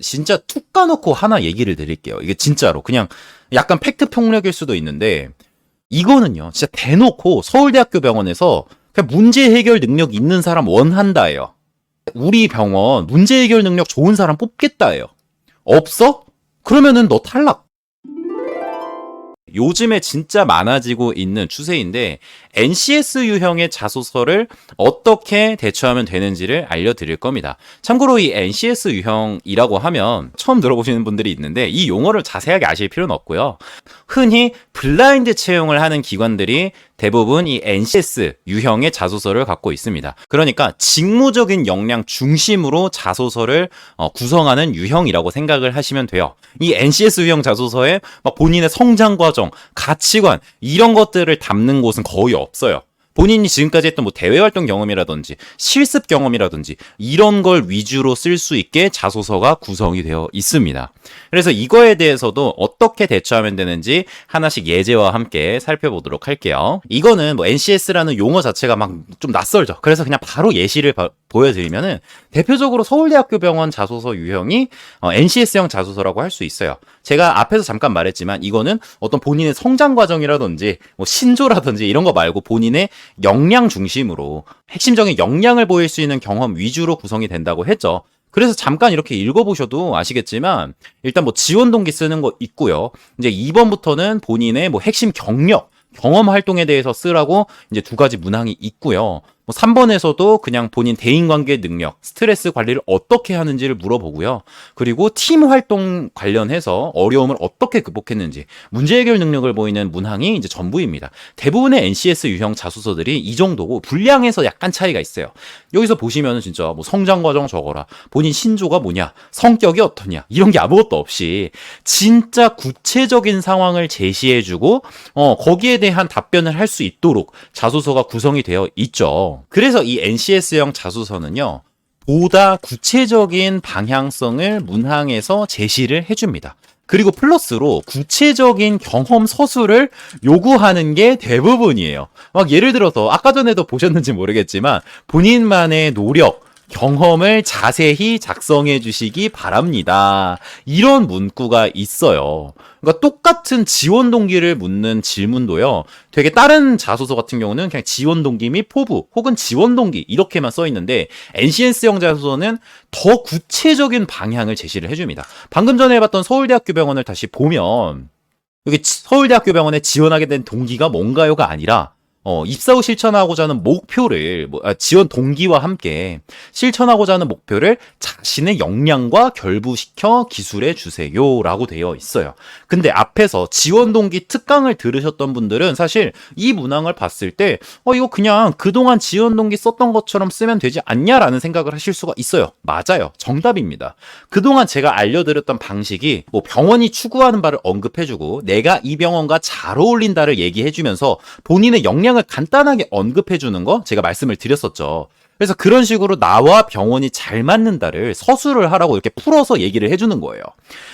진짜 툭 까놓고 하나 얘기를 드릴게요. 이게 진짜로 그냥 약간 팩트 폭력일 수도 있는데 이거는요 진짜 대놓고 서울대학교 병원에서 그냥 문제 해결 능력 있는 사람 원한다예요. 우리 병원 문제 해결 능력 좋은 사람 뽑겠다예요. 없어? 그러면은 너 탈락. 요즘에 진짜 많아지고 있는 추세인데 NCS 유형의 자소서를 어떻게 대처하면 되는지를 알려드릴 겁니다. 참고로 이 NCS 유형이라고 하면 처음 들어보시는 분들이 있는데 이 용어를 자세하게 아실 필요는 없고요. 흔히 블라인드 채용을 하는 기관들이 대부분 이 NCS 유형의 자소서를 갖고 있습니다. 그러니까 직무적인 역량 중심으로 자소서를 구성하는 유형이라고 생각을 하시면 돼요. 이 NCS 유형 자소서에 막 본인의 성장 과정, 가치관 이런 것들을 담는 곳은 거의 없어요. 본인이 지금까지 했던 뭐 대외 활동 경험이라든지 실습 경험이라든지 이런 걸 위주로 쓸 수 있게 자소서가 구성이 되어 있습니다. 그래서 이거에 대해서도 어떻게 대처하면 되는지 하나씩 예제와 함께 살펴보도록 할게요. 이거는 뭐 NCS라는 용어 자체가 막 좀 낯설죠. 그래서 그냥 바로 예시를 보여드리면은 대표적으로 서울대학교 병원 자소서 유형이 NCS형 자소서라고 할 수 있어요. 제가 앞에서 잠깐 말했지만 이거는 어떤 본인의 성장 과정이라든지 뭐 신조라든지 이런 거 말고 본인의 역량 중심으로 핵심적인 역량을 보일 수 있는 경험 위주로 구성이 된다고 했죠. 그래서 잠깐 이렇게 읽어보셔도 아시겠지만 일단 뭐 지원 동기 쓰는 거 있고요. 이제 2번부터는 본인의 뭐 핵심 경력, 경험 활동에 대해서 쓰라고 이제 두 가지 문항이 있고요. 뭐 3번에서도 그냥 본인 대인관계 능력, 스트레스 관리를 어떻게 하는지를 물어보고요. 그리고 팀 활동 관련해서 어려움을 어떻게 극복했는지 문제 해결 능력을 보이는 문항이 이제 전부입니다. 대부분의 NCS 유형 자소서들이 이 정도고 분량에서 약간 차이가 있어요. 여기서 보시면은 진짜 뭐 성장 과정 적어라, 본인 신조가 뭐냐, 성격이 어떠냐 이런 게 아무것도 없이 진짜 구체적인 상황을 제시해주고 거기에 대한 답변을 할 수 있도록 자소서가 구성이 되어 있죠. 그래서 이 NCS형 자소서는요, 보다 구체적인 방향성을 문항에서 제시를 해줍니다. 그리고 플러스로 구체적인 경험 서술을 요구하는 게 대부분이에요. 막 예를 들어서 아까 전에도 보셨는지 모르겠지만 본인만의 노력, 경험을 자세히 작성해 주시기 바랍니다. 이런 문구가 있어요. 그러니까 똑같은 지원 동기를 묻는 질문도요. 되게 다른 자소서 같은 경우는 그냥 지원 동기 및 포부 혹은 지원 동기 이렇게만 써 있는데 NCS형 자소서는 더 구체적인 방향을 제시를 해줍니다. 방금 전에 해봤던 서울대학교 병원을 다시 보면 여기 서울대학교 병원에 지원하게 된 동기가 뭔가요가 아니라 입사 후 실천하고자 하는 목표를, 지원 동기와 함께 실천하고자 하는 목표를 자신의 역량과 결부시켜 기술해 주세요. 라고 되어 있어요. 근데 앞에서 지원 동기 특강을 들으셨던 분들은 사실 이 문항을 봤을 때, 이거 그냥 그동안 지원 동기 썼던 것처럼 쓰면 되지 않냐라는 생각을 하실 수가 있어요. 맞아요. 정답입니다. 그동안 제가 알려드렸던 방식이 뭐 병원이 추구하는 바를 언급해주고 내가 이 병원과 잘 어울린다를 얘기해주면서 본인의 역량을 간단하게 언급해주는 거 제가 말씀을 드렸었죠. 그래서 그런 식으로 나와 병원이 잘 맞는다를 서술을 하라고 이렇게 풀어서 얘기를 해주는 거예요.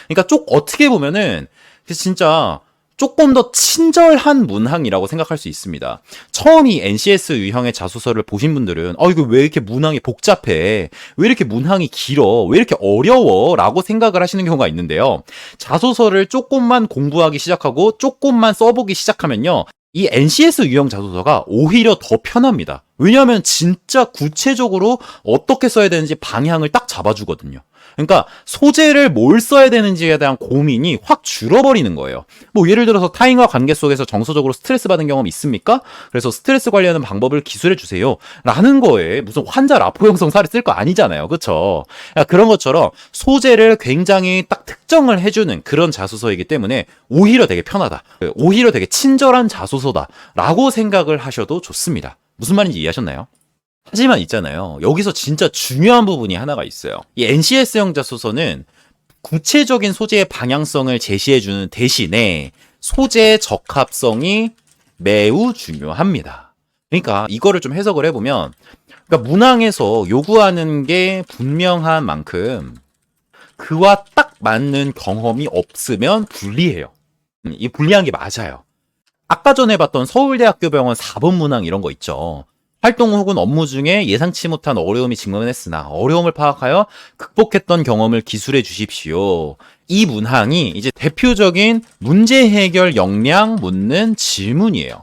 그러니까 어떻게 보면은 진짜 조금 더 친절한 문항이라고 생각할 수 있습니다. 처음 이 NCS 유형의 자소서를 보신 분들은 이거 왜 이렇게 문항이 복잡해? 왜 이렇게 문항이 길어? 왜 이렇게 어려워? 라고 생각을 하시는 경우가 있는데요. 자소서를 조금만 공부하기 시작하고 조금만 써보기 시작하면요. 이 NCS 유형 자소서가 오히려 더 편합니다. 왜냐하면 진짜 구체적으로 어떻게 써야 되는지 방향을 딱 잡아주거든요. 그러니까 소재를 뭘 써야 되는지에 대한 고민이 확 줄어버리는 거예요. 뭐 예를 들어서 타인과 관계 속에서 정서적으로 스트레스 받은 경험 있습니까? 그래서 스트레스 관리하는 방법을 기술해 주세요. 라는 거에 무슨 환자 라포 형성사를 쓸 거 아니잖아요. 그렇죠? 그런 것처럼 소재를 굉장히 딱 특정을 해주는 그런 자소서이기 때문에 오히려 되게 편하다. 오히려 되게 친절한 자소서다. 라고 생각을 하셔도 좋습니다. 무슨 말인지 이해하셨나요? 하지만 있잖아요. 여기서 진짜 중요한 부분이 하나가 있어요. 이 NCS형 자소서는 구체적인 소재의 방향성을 제시해주는 대신에 소재의 적합성이 매우 중요합니다. 그러니까 이거를 좀 해석을 해보면, 그러니까 문항에서 요구하는 게 분명한 만큼 그와 딱 맞는 경험이 없으면 불리해요. 이 불리한 게 맞아요. 아까 전에 봤던 서울대학교 병원 4번 문항 이런 거 있죠. 활동 혹은 업무 중에 예상치 못한 어려움이 직면했으나 어려움을 파악하여 극복했던 경험을 기술해 주십시오. 이 문항이 이제 대표적인 문제 해결 역량 묻는 질문이에요.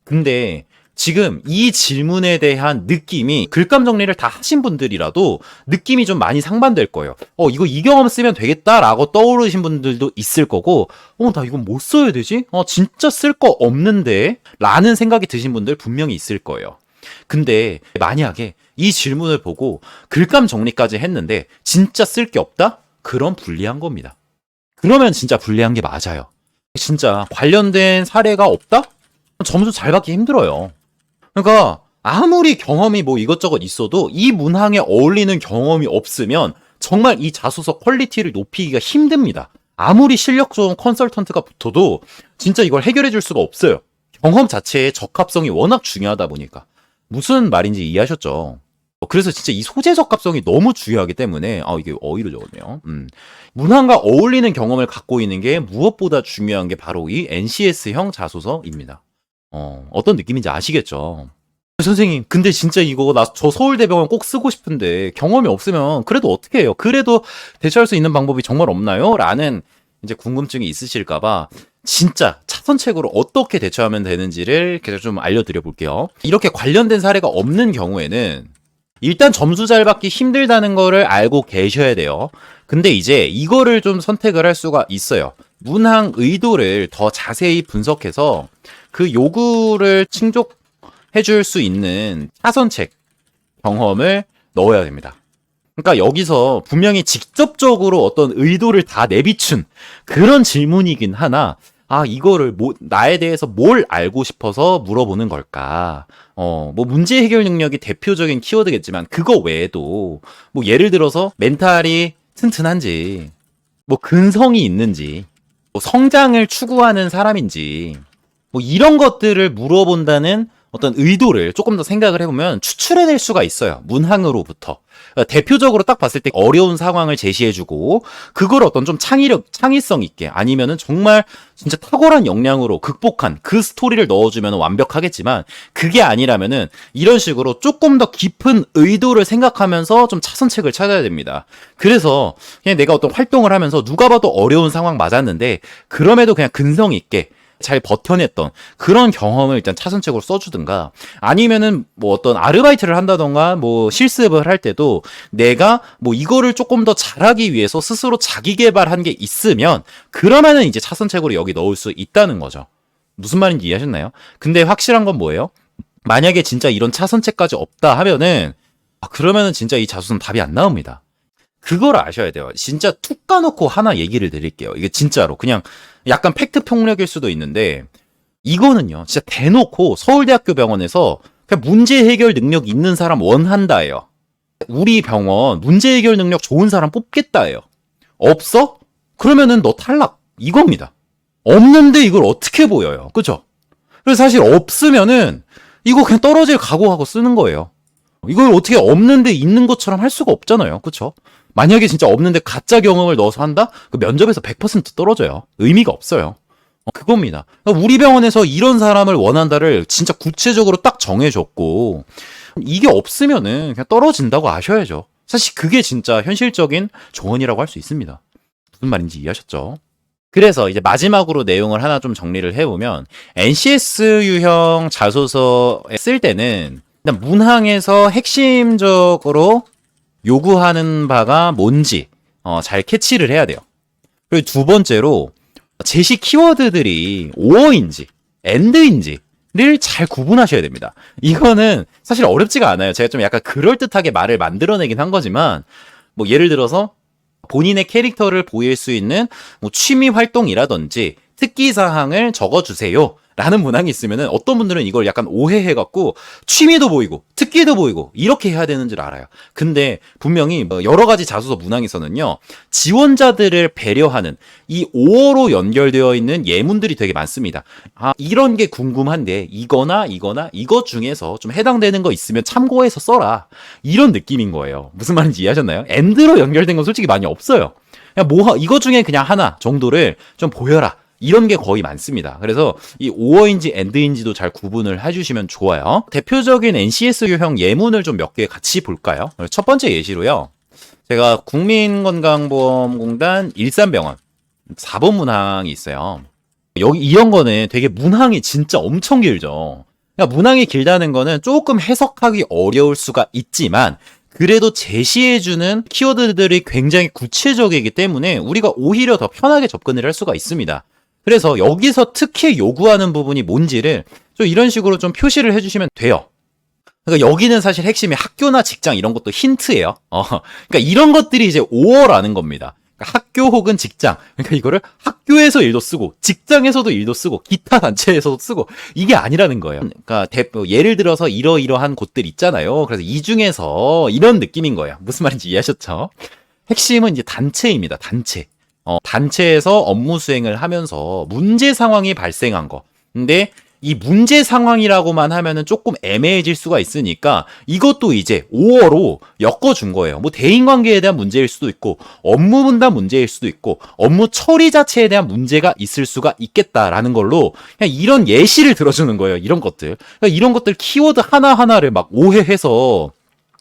근데 지금 이 질문에 대한 느낌이 글감 정리를 다 하신 분들이라도 느낌이 좀 많이 상반될 거예요. 이거 이 경험 쓰면 되겠다라고 떠오르신 분들도 있을 거고, 나 이거 뭐 써야 되지? 진짜 쓸 거 없는데? 라는 생각이 드신 분들 분명히 있을 거예요. 근데 만약에 이 질문을 보고 글감 정리까지 했는데 진짜 쓸 게 없다? 그럼 불리한 겁니다. 그러면 진짜 불리한 게 맞아요. 진짜 관련된 사례가 없다? 점수 잘 받기 힘들어요. 그러니까 아무리 경험이 뭐 이것저것 있어도 이 문항에 어울리는 경험이 없으면 정말 이 자소서 퀄리티를 높이기가 힘듭니다. 아무리 실력 좋은 컨설턴트가 붙어도 진짜 이걸 해결해 줄 수가 없어요. 경험 자체의 적합성이 워낙 중요하다 보니까. 무슨 말인지 이해하셨죠? 그래서 진짜 이 소재 적합성이 너무 중요하기 때문에 이게 어휘로 적었네요. 문항과 어울리는 경험을 갖고 있는 게 무엇보다 중요한 게 바로 이 NCS형 자소서입니다. 어떤 느낌인지 아시겠죠? 선생님, 근데 진짜 이거 저 서울대병원 꼭 쓰고 싶은데 경험이 없으면 그래도 어떻게 해요? 그래도 대처할 수 있는 방법이 정말 없나요? 라는 이제 궁금증이 있으실까봐 진짜 차선책으로 어떻게 대처하면 되는지를 계속 좀 알려드려 볼게요. 이렇게 관련된 사례가 없는 경우에는 일단 점수 잘 받기 힘들다는 거를 알고 계셔야 돼요. 근데 이제 이거를 좀 선택을 할 수가 있어요. 문항 의도를 더 자세히 분석해서 그 요구를 충족해 줄 수 있는 차선책 경험을 넣어야 됩니다. 그러니까 여기서 분명히 직접적으로 어떤 의도를 다 내비춘 그런 질문이긴 하나, 이거를 나에 대해서 뭘 알고 싶어서 물어보는 걸까? 뭐 문제 해결 능력이 대표적인 키워드겠지만 그거 외에도 뭐 예를 들어서 멘탈이 튼튼한지, 뭐 근성이 있는지, 뭐 성장을 추구하는 사람인지, 뭐 이런 것들을 물어본다는 어떤 의도를 조금 더 생각을 해보면 추출해낼 수가 있어요. 문항으로부터. 그러니까 대표적으로 딱 봤을 때 어려운 상황을 제시해주고 그걸 어떤 좀 창의성 있게 아니면은 정말 진짜 탁월한 역량으로 극복한 그 스토리를 넣어주면 완벽하겠지만 그게 아니라면은 이런 식으로 조금 더 깊은 의도를 생각하면서 좀 차선책을 찾아야 됩니다. 그래서 그냥 내가 어떤 활동을 하면서 누가 봐도 어려운 상황 맞았는데 그럼에도 그냥 근성 있게 잘 버텨냈던 그런 경험을 일단 차선책으로 써주든가 아니면은 뭐 어떤 아르바이트를 한다던가 뭐 실습을 할 때도 내가 뭐 이거를 조금 더 잘하기 위해서 스스로 자기 개발한 게 있으면 그러면은 이제 차선책으로 여기 넣을 수 있다는 거죠. 무슨 말인지 이해하셨나요? 근데 확실한 건 뭐예요? 만약에 진짜 이런 차선책까지 없다 하면은 그러면은 진짜 이 자소서는 답이 안 나옵니다. 그걸 아셔야 돼요. 진짜 툭 까놓고 하나 얘기를 드릴게요. 이게 진짜로 그냥 약간 팩트 폭력일 수도 있는데 이거는요 진짜 대놓고 서울대학교 병원에서 그냥 문제 해결 능력 있는 사람 원한다예요. 우리 병원 문제 해결 능력 좋은 사람 뽑겠다예요. 없어? 그러면은 너 탈락 이겁니다. 없는데 이걸 어떻게 보여요? 그죠? 그래서 사실 없으면은 이거 그냥 떨어질 각오하고 쓰는 거예요. 이걸 어떻게 없는데 있는 것처럼 할 수가 없잖아요. 그쵸? 만약에 진짜 없는데 가짜 경험을 넣어서 한다? 그 면접에서 100% 떨어져요. 의미가 없어요. 그겁니다. 그러니까 우리 병원에서 이런 사람을 원한다를 진짜 구체적으로 딱 정해줬고 이게 없으면은 그냥 떨어진다고 아셔야죠. 사실 그게 진짜 현실적인 조언이라고 할 수 있습니다. 무슨 말인지 이해하셨죠? 그래서 이제 마지막으로 내용을 하나 좀 정리를 해보면 NCS 유형 자소서에 쓸 때는 일단 문항에서 핵심적으로 요구하는 바가 뭔지 잘 캐치를 해야 돼요. 그리고 두 번째로 제시 키워드들이 or인지 and인지를 잘 구분하셔야 됩니다. 이거는 사실 어렵지가 않아요. 제가 좀 약간 그럴듯하게 말을 만들어내긴 한 거지만 뭐 예를 들어서 본인의 캐릭터를 보일 수 있는 뭐 취미 활동이라든지 특기사항을 적어주세요. 라는 문항이 있으면은 어떤 분들은 이걸 약간 오해해갖고 취미도 보이고 특기도 보이고 이렇게 해야 되는 줄 알아요. 근데 분명히 뭐 여러 가지 자소서 문항에서는요 지원자들을 배려하는 이 5어로 연결되어 있는 예문들이 되게 많습니다. 이런 게 궁금한데 이거나 이거 중에서 좀 해당되는 거 있으면 참고해서 써라 이런 느낌인 거예요. 무슨 말인지 이해하셨나요? 엔드로 연결된 건 솔직히 많이 없어요. 그냥 이거 중에 그냥 하나 정도를 좀 보여라 이런 게 거의 많습니다. 그래서 이 오어인지 엔드인지도 잘 구분을 해주시면 좋아요. 대표적인 NCSU형 예문을 좀 몇 개 같이 볼까요? 첫 번째 예시로요. 제가 국민건강보험공단 일산병원 4번 문항이 있어요. 여기 이런 거는 되게 문항이 진짜 엄청 길죠. 그러니까 문항이 길다는 거는 조금 해석하기 어려울 수가 있지만 그래도 제시해주는 키워드들이 굉장히 구체적이기 때문에 우리가 오히려 더 편하게 접근을 할 수가 있습니다. 그래서 여기서 특히 요구하는 부분이 뭔지를 좀 이런 식으로 좀 표시를 해주시면 돼요. 그러니까 여기는 사실 핵심이 학교나 직장 이런 것도 힌트예요. 그러니까 이런 것들이 이제 5어라는 겁니다. 그러니까 학교 혹은 직장. 그러니까 이거를 학교에서 일도 쓰고 직장에서도 일도 쓰고 기타 단체에서도 쓰고 이게 아니라는 거예요. 그러니까 예를 들어서 이러이러한 곳들 있잖아요. 그래서 이 중에서 이런 느낌인 거예요. 무슨 말인지 이해하셨죠? 핵심은 이제 단체입니다. 단체. 단체에서 업무 수행을 하면서 문제 상황이 발생한 거. 근데 이 문제 상황이라고만 하면은 조금 애매해질 수가 있으니까 이것도 이제 5어로 엮어준 거예요. 뭐 대인관계에 대한 문제일 수도 있고 업무 분담 문제일 수도 있고 업무 처리 자체에 대한 문제가 있을 수가 있겠다라는 걸로 그냥 이런 예시를 들어주는 거예요. 이런 것들. 그러니까 이런 것들 키워드 하나하나를 막 오해해서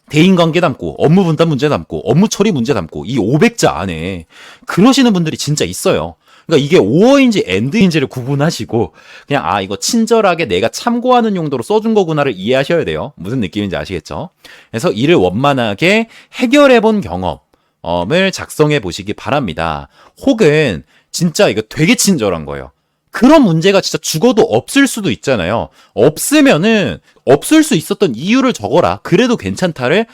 대인관계 담고 업무 분담 문제 담고 업무 처리 문제 담고 이 500자 안에 그러시는 분들이 진짜 있어요. 그러니까 이게 오어인지 엔드인지를 구분하시고 그냥 이거 친절하게 내가 참고하는 용도로 써준 거구나를 이해하셔야 돼요. 무슨 느낌인지 아시겠죠? 그래서 이를 원만하게 해결해본 경험을 작성해 보시기 바랍니다. 혹은 진짜 이거 되게 친절한 거예요. 그런 문제가 진짜 죽어도 없을 수도 있잖아요. 없으면은 없을 수 있었던 이유를 적어라. 그래도 괜찮다를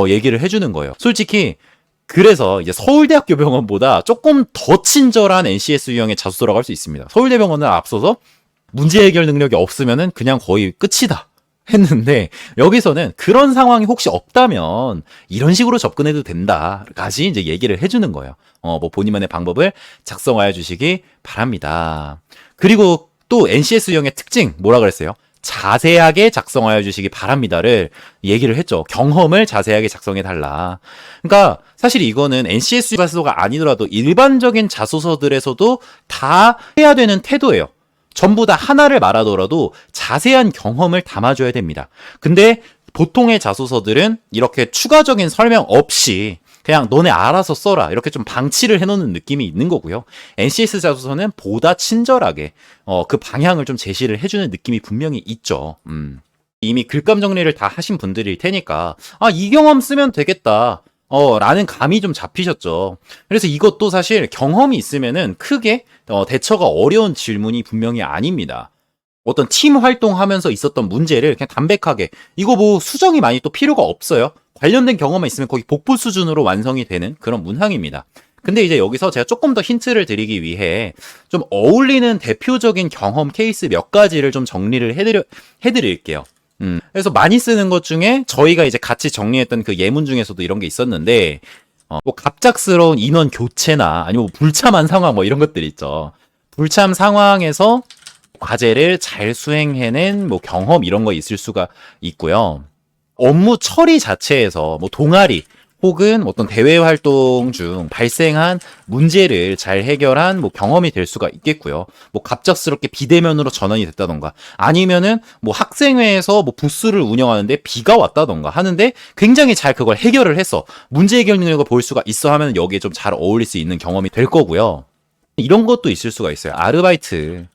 얘기를 해주는 거예요. 솔직히 그래서 이제 서울대학교 병원보다 조금 더 친절한 NCS 유형의 자소서라고 할 수 있습니다. 서울대병원은 앞서서 문제 해결 능력이 없으면은 그냥 거의 끝이다 했는데 여기서는 그런 상황이 혹시 없다면 이런 식으로 접근해도 된다까지 이제 얘기를 해주는 거예요. 뭐 본인만의 방법을 작성하여 주시기 바랍니다. 그리고 또 NCS 유형의 특징 뭐라 그랬어요? 자세하게 작성하여 주시기 바랍니다를 얘기를 했죠. 경험을 자세하게 작성해 달라. 그러니까 사실 이거는 NCS 자소서가 아니더라도 일반적인 자소서들에서도 다 해야 되는 태도예요. 전부 다 하나를 말하더라도 자세한 경험을 담아줘야 됩니다. 근데 보통의 자소서들은 이렇게 추가적인 설명 없이 그냥 너네 알아서 써라 이렇게 좀 방치를 해놓는 느낌이 있는 거고요. NCS 자소서는 보다 친절하게 그 방향을 좀 제시를 해주는 느낌이 분명히 있죠. 이미 글감 정리를 다 하신 분들일 테니까 이 경험 쓰면 되겠다 라는 감이 좀 잡히셨죠. 그래서 이것도 사실 경험이 있으면은 크게 대처가 어려운 질문이 분명히 아닙니다. 어떤 팀 활동하면서 있었던 문제를 그냥 담백하게 이거 뭐 수정이 많이 또 필요가 없어요. 관련된 경험만 있으면 거의 복부 수준으로 완성이 되는 그런 문항입니다. 근데 이제 여기서 제가 조금 더 힌트를 드리기 위해 좀 어울리는 대표적인 경험 케이스 몇 가지를 좀 정리를 해드릴게요. 그래서 많이 쓰는 것 중에 저희가 이제 같이 정리했던 그 예문 중에서도 이런 게 있었는데 뭐 갑작스러운 인원 교체나 아니면 뭐 불참한 상황 뭐 이런 것들 있죠. 불참 상황에서 과제를 잘 수행해낸 뭐 경험 이런 거 있을 수가 있고요. 업무 처리 자체에서 뭐 동아리 혹은 어떤 대외 활동 중 발생한 문제를 잘 해결한 뭐 경험이 될 수가 있겠고요. 뭐 갑작스럽게 비대면으로 전환이 됐다던가 아니면은 뭐 학생회에서 뭐 부스를 운영하는데 비가 왔다던가 하는데 굉장히 잘 그걸 해결을 해서 문제 해결 능력을 보일 수가 있어 하면 여기에 좀 잘 어울릴 수 있는 경험이 될 거고요. 이런 것도 있을 수가 있어요. 아르바이트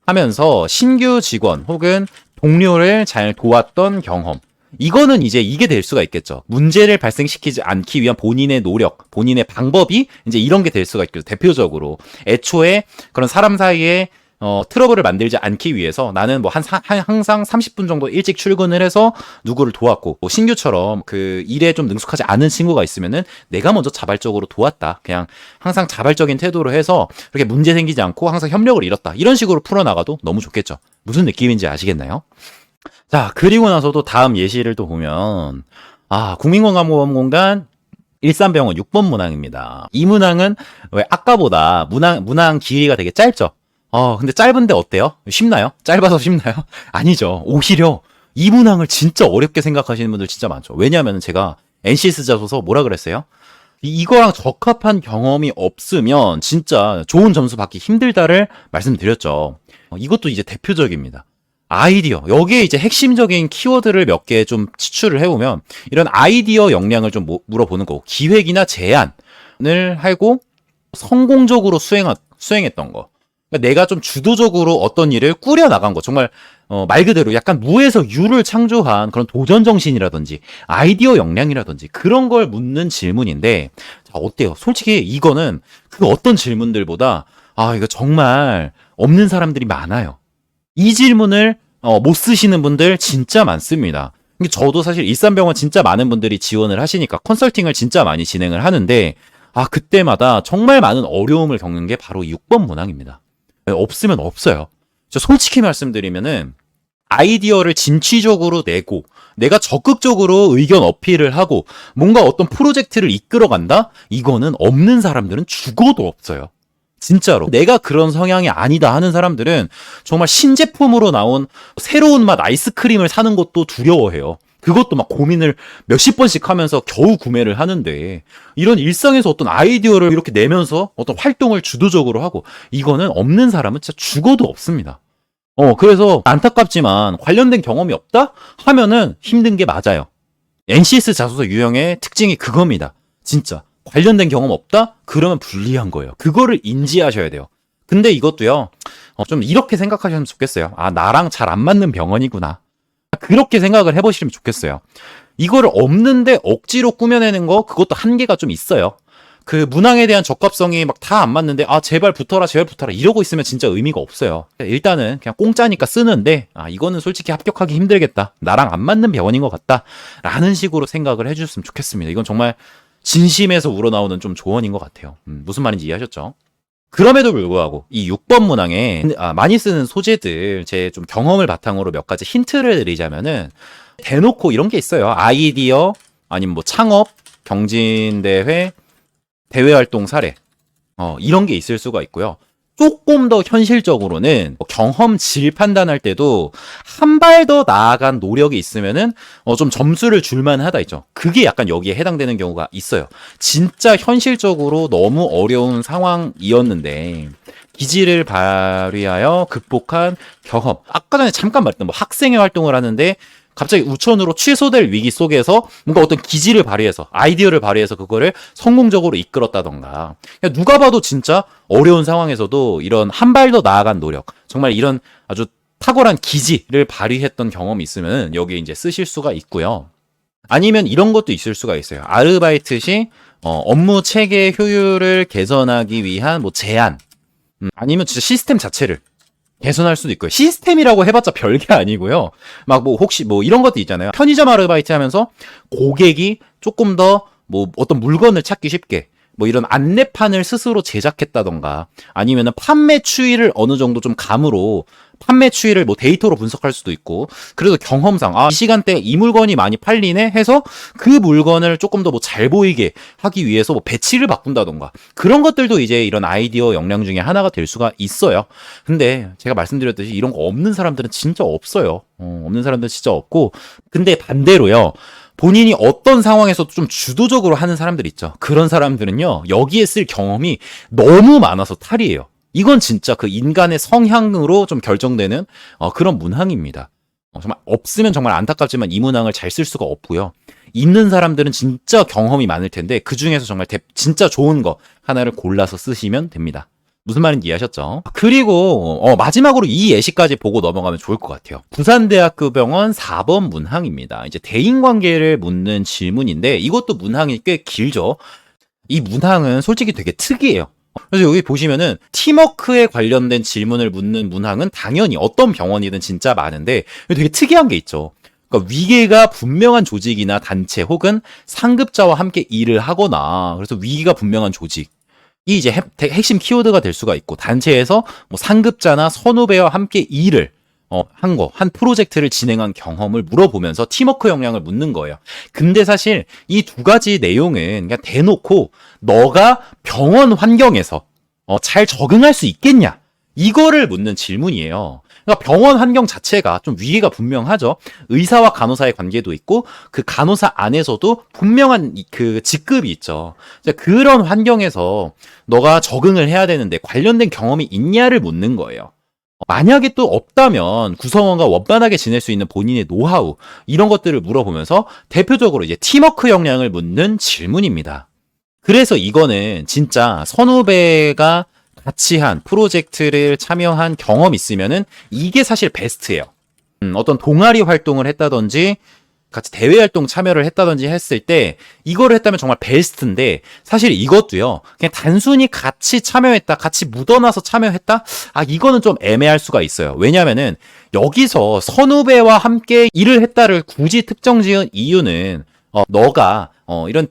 하면서 신규 직원 혹은 동료를 잘 도왔던 경험. 이거는 이제 이게 될 수가 있겠죠. 문제를 발생시키지 않기 위한 본인의 노력, 본인의 방법이 이제 이런 게 될 수가 있겠죠. 대표적으로 애초에 그런 사람 사이에 트러블을 만들지 않기 위해서 나는 뭐 항상 30분 정도 일찍 출근을 해서 누구를 도왔고 뭐 신규처럼 그 일에 좀 능숙하지 않은 친구가 있으면은 내가 먼저 자발적으로 도왔다. 그냥 항상 자발적인 태도로 해서 그렇게 문제 생기지 않고 항상 협력을 이뤘다. 이런 식으로 풀어나가도 너무 좋겠죠. 무슨 느낌인지 아시겠나요? 자, 그리고 나서도 다음 예시를 또 보면 국민건강보험공단 일산병원 6번 문항입니다. 이 문항은 왜 아까보다 문항 길이가 되게 짧죠? 근데 짧은데 어때요? 쉽나요? 짧아서 쉽나요? 아니죠. 오히려 이 문항을 진짜 어렵게 생각하시는 분들 진짜 많죠. 왜냐하면 제가 NCS 자소서 뭐라 그랬어요? 이거랑 적합한 경험이 없으면 진짜 좋은 점수 받기 힘들다를 말씀드렸죠. 이것도 이제 대표적입니다. 아이디어. 여기에 이제 핵심적인 키워드를 몇 개 좀 추출을 해보면 이런 아이디어 역량을 좀 물어보는 거고, 기획이나 제안을 하고 성공적으로 수행했던 거. 그러니까 내가 좀 주도적으로 어떤 일을 꾸려 나간 거. 정말 말 그대로 약간 무에서 유를 창조한 그런 도전 정신이라든지 아이디어 역량이라든지 그런 걸 묻는 질문인데, 자, 어때요? 솔직히 이거는 그 어떤 질문들보다 이거 정말 없는 사람들이 많아요. 이 질문을 못 쓰시는 분들 진짜 많습니다. 저도 사실 일산병원 진짜 많은 분들이 지원을 하시니까 컨설팅을 진짜 많이 진행을 하는데, 그때마다 정말 많은 어려움을 겪는 게 바로 6번 문항입니다. 없으면 없어요. 저 솔직히 말씀드리면은 아이디어를 진취적으로 내고 내가 적극적으로 의견 어필을 하고 뭔가 어떤 프로젝트를 이끌어간다? 이거는 없는 사람들은 죽어도 없어요. 진짜로. 내가 그런 성향이 아니다 하는 사람들은 정말 신제품으로 나온 새로운 맛 아이스크림을 사는 것도 두려워해요. 그것도 막 고민을 몇십 번씩 하면서 겨우 구매를 하는데, 이런 일상에서 어떤 아이디어를 이렇게 내면서 어떤 활동을 주도적으로 하고, 이거는 없는 사람은 진짜 죽어도 없습니다. 그래서 안타깝지만 관련된 경험이 없다? 하면은 힘든 게 맞아요. NCS 자소서 유형의 특징이 그겁니다. 진짜. 관련된 경험 없다? 그러면 불리한 거예요. 그거를 인지하셔야 돼요. 근데 이것도요, 좀 이렇게 생각하시면 좋겠어요. 나랑 잘 안 맞는 병원이구나. 그렇게 생각을 해보시면 좋겠어요. 이거를 없는데 억지로 꾸며내는 거, 그것도 한계가 좀 있어요. 그 문항에 대한 적합성이 막 다 안 맞는데 제발 붙어라 이러고 있으면 진짜 의미가 없어요. 일단은 그냥 공짜니까 쓰는데 이거는 솔직히 합격하기 힘들겠다, 나랑 안 맞는 병원인 것 같다 라는 식으로 생각을 해주셨으면 좋겠습니다. 이건 정말 진심에서 우러나오는 좀 조언인 것 같아요. 무슨 말인지 이해하셨죠? 그럼에도 불구하고 이 6번 문항에 많이 쓰는 소재들, 제 좀 경험을 바탕으로 몇 가지 힌트를 드리자면은, 대놓고 이런 게 있어요. 아이디어, 아니면 뭐 창업, 경진대회, 대외활동 사례, 이런 게 있을 수가 있고요. 조금 더 현실적으로는 경험 질 판단할 때도 한 발 더 나아간 노력이 있으면은 좀 점수를 줄만 하다 있죠. 그게 약간 여기에 해당되는 경우가 있어요. 진짜 현실적으로 너무 어려운 상황이었는데 기지를 발휘하여 극복한 경험. 아까 전에 잠깐 말했던 학생회 활동을 하는데 갑자기 우천으로 취소될 위기 속에서 뭔가 어떤 기지를 발휘해서, 아이디어를 발휘해서 그거를 성공적으로 이끌었다던가. 누가 봐도 진짜 어려운 상황에서도 이런 한 발 더 나아간 노력, 정말 이런 아주 탁월한 기지를 발휘했던 경험이 있으면 여기에 이제 쓰실 수가 있고요. 아니면 이런 것도 있을 수가 있어요. 아르바이트 시 업무 체계 효율을 개선하기 위한 제안, 아니면 진짜 시스템 자체를 개선할 수도 있고요. 시스템이라고 해봤자 별게 아니고요. 혹시 이런 것도 있잖아요. 편의점 아르바이트 하면서 고객이 조금 더 어떤 물건을 찾기 쉽게 이런 안내판을 스스로 제작했다던가, 아니면은 판매 추이를 어느 정도 좀 감으로 판매 추이를 데이터로 분석할 수도 있고, 그래도 경험상 이 시간대에 이 물건이 많이 팔리네 해서 그 물건을 조금 더 잘 보이게 하기 위해서 배치를 바꾼다던가, 그런 것들도 이제 이런 아이디어 역량 중에 하나가 될 수가 있어요. 근데 제가 말씀드렸듯이 이런 거 없는 사람들은 진짜 없어요. 없는 사람들은 진짜 없고, 근데 반대로요, 본인이 어떤 상황에서도 좀 주도적으로 하는 사람들 있죠. 그런 사람들은요, 여기에 쓸 경험이 너무 많아서 탈이에요. 이건 진짜 그 인간의 성향으로 좀 결정되는 그런 문항입니다. 정말 없으면 정말 안타깝지만 이 문항을 잘 쓸 수가 없고요. 있는 사람들은 진짜 경험이 많을 텐데 그 중에서 정말 진짜 좋은 거 하나를 골라서 쓰시면 됩니다. 무슨 말인지 이해하셨죠? 그리고 마지막으로 이 예시까지 보고 넘어가면 좋을 것 같아요. 부산대학교 병원 4번 문항입니다. 이제 대인관계를 묻는 질문인데 이것도 문항이 꽤 길죠. 이 문항은 솔직히 되게 특이해요. 그래서 여기 보시면은 팀워크에 관련된 질문을 묻는 문항은 당연히 어떤 병원이든 진짜 많은데 되게 특이한 게 있죠. 그러니까 위계가 분명한 조직이나 단체 혹은 상급자와 함께 일을 하거나, 그래서 위기가 분명한 조직, 이 이제 핵심 키워드가 될 수가 있고, 단체에서 상급자나 선후배와 함께 일을 한 프로젝트를 진행한 경험을 물어보면서 팀워크 역량을 묻는 거예요. 근데 사실 이 두 가지 내용은 그냥 대놓고 너가 병원 환경에서 잘 적응할 수 있겠냐, 이거를 묻는 질문이에요. 그러니까 병원 환경 자체가 좀 위계가 분명하죠. 의사와 간호사의 관계도 있고 그 간호사 안에서도 분명한 그 직급이 있죠. 그런 환경에서 너가 적응을 해야 되는데 관련된 경험이 있냐를 묻는 거예요. 만약에 또 없다면 구성원과 원만하게 지낼 수 있는 본인의 노하우 이런 것들을 물어보면서 대표적으로 이제 팀워크 역량을 묻는 질문입니다. 그래서 이거는 진짜 선후배가 같이 한 프로젝트를 참여한 경험 있으면은 이게 사실 베스트예요. 어떤 동아리 활동을 했다든지 같이 대외 활동 참여를 했다든지 했을 때 이거를 했다면 정말 베스트인데 사실 이것도요. 그냥 단순히 같이 참여했다, 같이 묻어나서 참여했다? 아, 이거는 좀 애매할 수가 있어요. 왜냐면은 여기서 선후배와 함께 일을 했다를 굳이 특정 지은 이유는 너가 이런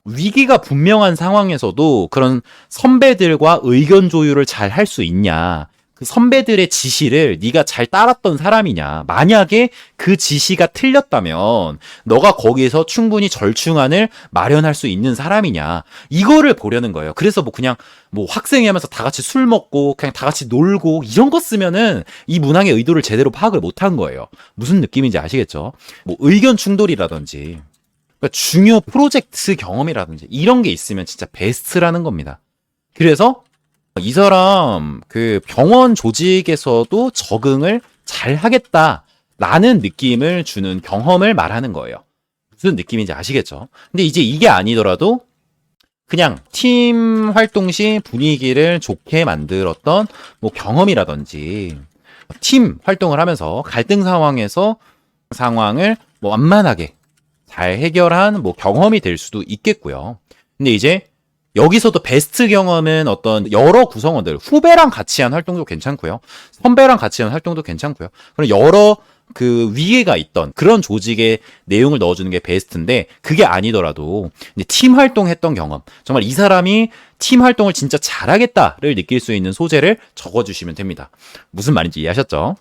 위기가 분명한 상황에서도 그런 선배들과 의견 조율을 잘 할 수 있냐. 그 선배들의 지시를 네가 잘 따랐던 사람이냐. 만약에 그 지시가 틀렸다면 너가 거기에서 충분히 절충안을 마련할 수 있는 사람이냐. 이거를 보려는 거예요. 그래서 뭐 그냥 뭐 학생회 하면서 다 같이 술 먹고 그냥 다 같이 놀고 이런 거 쓰면은 이 문항의 의도를 제대로 파악을 못한 거예요. 무슨 느낌인지 아시겠죠? 뭐 의견 충돌이라든지 그러니까 중요 프로젝트 경험이라든지 이런 게 있으면 진짜 베스트라는 겁니다. 그래서 이 사람 그 병원 조직에서도 적응을 잘 하겠다라는 느낌을 주는 경험을 말하는 거예요. 무슨 느낌인지 아시겠죠? 근데 이제 이게 아니더라도 그냥 팀 활동 시 분위기를 좋게 만들었던 뭐 경험이라든지 팀 활동을 하면서 갈등 상황을 뭐 완만하게 잘 해결한 뭐 경험이 될 수도 있겠고요. 근데 이제 여기서도 베스트 경험은 어떤 여러 구성원들, 후배랑 같이 한 활동도 괜찮고요. 선배랑 같이 한 활동도 괜찮고요. 그런 여러 그 위계가 있던 그런 조직의 내용을 넣어주는 게 베스트인데 그게 아니더라도 이제 팀 활동했던 경험, 정말 이 사람이 팀 활동을 진짜 잘하겠다를 느낄 수 있는 소재를 적어주시면 됩니다. 무슨 말인지 이해하셨죠?